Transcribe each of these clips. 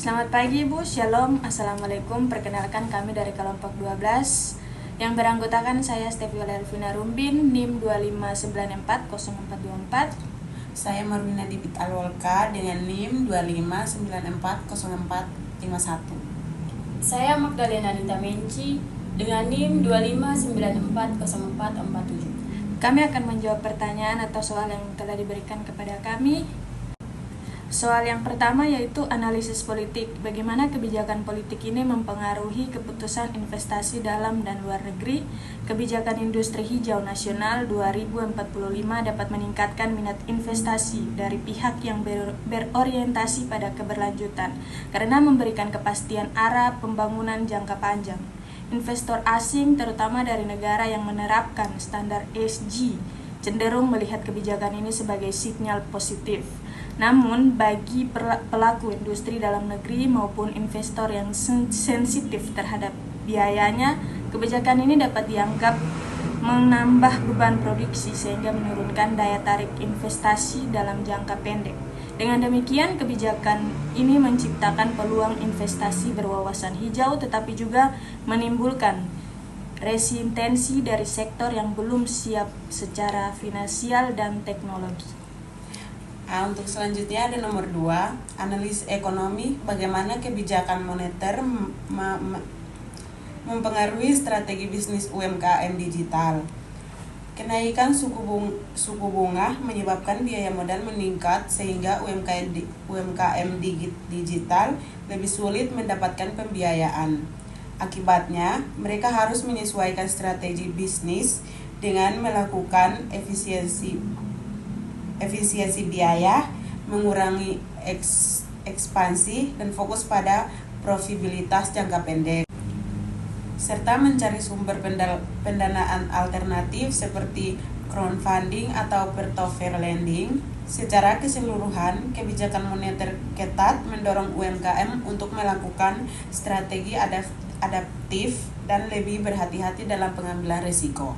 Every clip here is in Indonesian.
Selamat pagi Bu, Shalom, Assalamualaikum. Perkenalkan kami dari kelompok 12 yang beranggotakan saya Steviole Elvina Rumbin, NIM 25940424. Saya Marwina Dipit Alwolka dengan NIM 25940451. Saya Magdalena Nita Menci dengan NIM 25940447. Kami akan menjawab pertanyaan atau soal yang telah diberikan kepada kami. Soal yang pertama yaitu analisis politik. Bagaimana kebijakan politik ini mempengaruhi keputusan investasi dalam dan luar negeri? Kebijakan industri hijau nasional 2045 dapat meningkatkan minat investasi dari pihak yang berorientasi pada keberlanjutan karena memberikan kepastian arah pembangunan jangka panjang. Investor asing, terutama dari negara yang menerapkan standar ESG, cenderung melihat kebijakan ini sebagai sinyal positif. Namun, bagi pelaku industri dalam negeri maupun investor yang sensitif terhadap biayanya, kebijakan ini dapat dianggap menambah beban produksi sehingga menurunkan daya tarik investasi dalam jangka pendek. Dengan demikian, kebijakan ini menciptakan peluang investasi berwawasan hijau tetapi juga menimbulkan resistensi dari sektor yang belum siap secara finansial dan teknologi. Untuk selanjutnya ada nomor 2, analisis ekonomi, bagaimana kebijakan moneter mempengaruhi strategi bisnis UMKM digital. Kenaikan suku bunga menyebabkan biaya modal meningkat sehingga UMKM digital lebih sulit mendapatkan pembiayaan. Akibatnya, mereka harus menyesuaikan strategi bisnis dengan melakukan efisiensi biaya, mengurangi ekspansi dan fokus pada profitabilitas jangka pendek, serta mencari sumber pendanaan alternatif seperti crowdfunding atau peer-to-peer lending. Secara keseluruhan, kebijakan moneter ketat mendorong UMKM untuk melakukan strategi adaptif dan lebih berhati-hati dalam pengambilan risiko.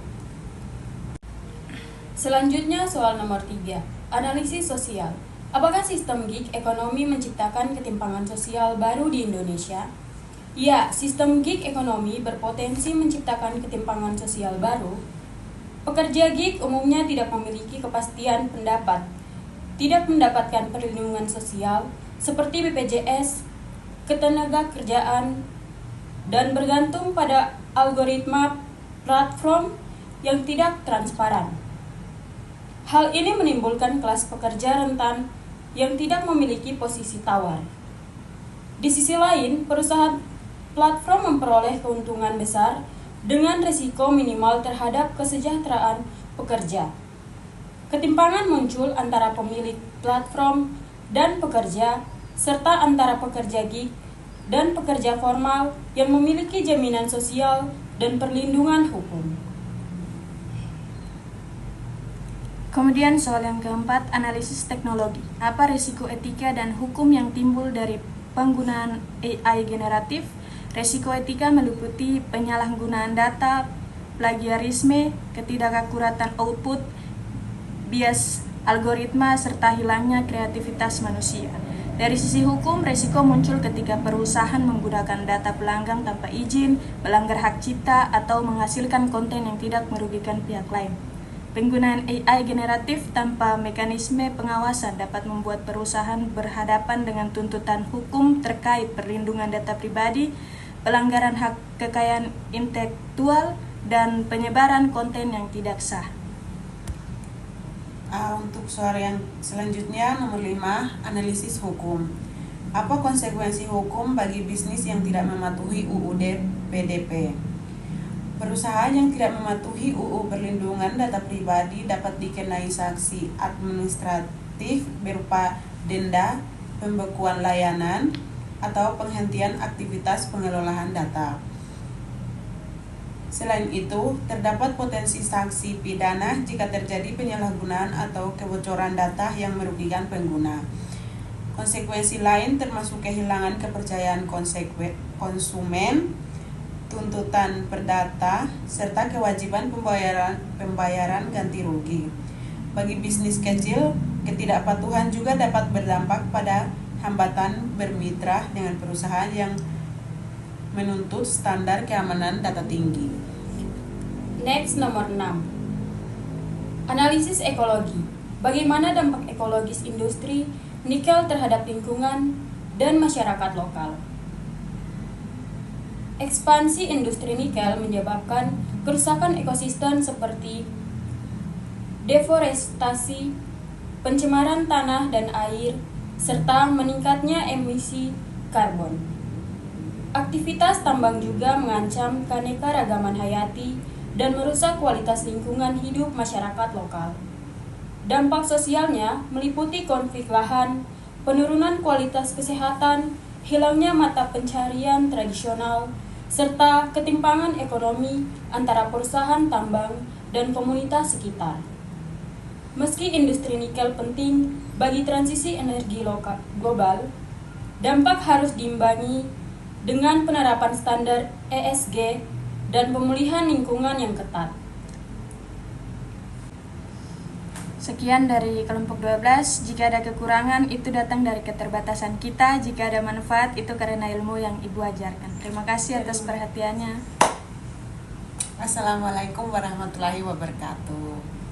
Selanjutnya soal nomor 3, analisis sosial. Apakah sistem gig ekonomi menciptakan ketimpangan sosial baru di Indonesia? Ya, sistem gig ekonomi berpotensi menciptakan ketimpangan sosial baru. Pekerja gig umumnya tidak memiliki kepastian pendapat, tidak mendapatkan perlindungan sosial seperti BPJS, ketenagakerjaan, dan bergantung pada algoritma platform yang tidak transparan. Hal ini menimbulkan kelas pekerja rentan yang tidak memiliki posisi tawar. Di sisi lain, perusahaan platform memperoleh keuntungan besar dengan risiko minimal terhadap kesejahteraan pekerja. Ketimpangan muncul antara pemilik platform dan pekerja, serta antara pekerja gig dan pekerja formal yang memiliki jaminan sosial dan perlindungan hukum. Kemudian soal yang keempat, analisis teknologi. Apa risiko etika dan hukum yang timbul dari penggunaan AI generatif? Risiko etika meliputi penyalahgunaan data, plagiarisme, ketidakakuratan output, bias algoritma, serta hilangnya kreativitas manusia. Dari sisi hukum, risiko muncul ketika perusahaan menggunakan data pelanggan tanpa izin, melanggar hak cipta, atau menghasilkan konten yang tidak merugikan pihak lain. Penggunaan AI generatif tanpa mekanisme pengawasan dapat membuat perusahaan berhadapan dengan tuntutan hukum terkait perlindungan data pribadi, pelanggaran hak kekayaan intelektual, dan penyebaran konten yang tidak sah. Untuk soal yang selanjutnya nomor 5, analisis hukum. Apa konsekuensi hukum bagi bisnis yang tidak mematuhi UUD PDP? Perusahaan yang tidak mematuhi UU Perlindungan Data Pribadi dapat dikenai sanksi administratif berupa denda, pembekuan layanan, atau penghentian aktivitas pengelolaan data. Selain itu, terdapat potensi sanksi pidana jika terjadi penyalahgunaan atau kebocoran data yang merugikan pengguna. Konsekuensi lain termasuk kehilangan kepercayaan konsumen, tuntutan perdata, serta kewajiban pembayaran ganti rugi. Bagi bisnis kecil, ketidakpatuhan juga dapat berdampak pada hambatan bermitra dengan perusahaan yang menuntut standar keamanan data tinggi. Next, nomor 6. Analisis ekologi. Bagaimana dampak ekologis industri nikel terhadap lingkungan dan masyarakat lokal? Ekspansi industri nikel menyebabkan kerusakan ekosistem seperti deforestasi, pencemaran tanah dan air, serta meningkatnya emisi karbon. Aktivitas tambang juga mengancam keanekaragaman hayati dan merusak kualitas lingkungan hidup masyarakat lokal. Dampak sosialnya meliputi konflik lahan, penurunan kualitas kesehatan, hilangnya mata pencarian tradisional, serta ketimpangan ekonomi antara perusahaan tambang dan komunitas sekitar. Meski industri nikel penting bagi transisi energi global, dampak harus diimbangi dengan penerapan standar ESG dan pemulihan lingkungan yang ketat. Sekian dari kelompok 12. Jika ada kekurangan, itu datang dari keterbatasan kita. Jika ada manfaat, itu karena ilmu yang Ibu ajarkan. Terima kasih atas perhatiannya. Assalamualaikum warahmatullahi wabarakatuh.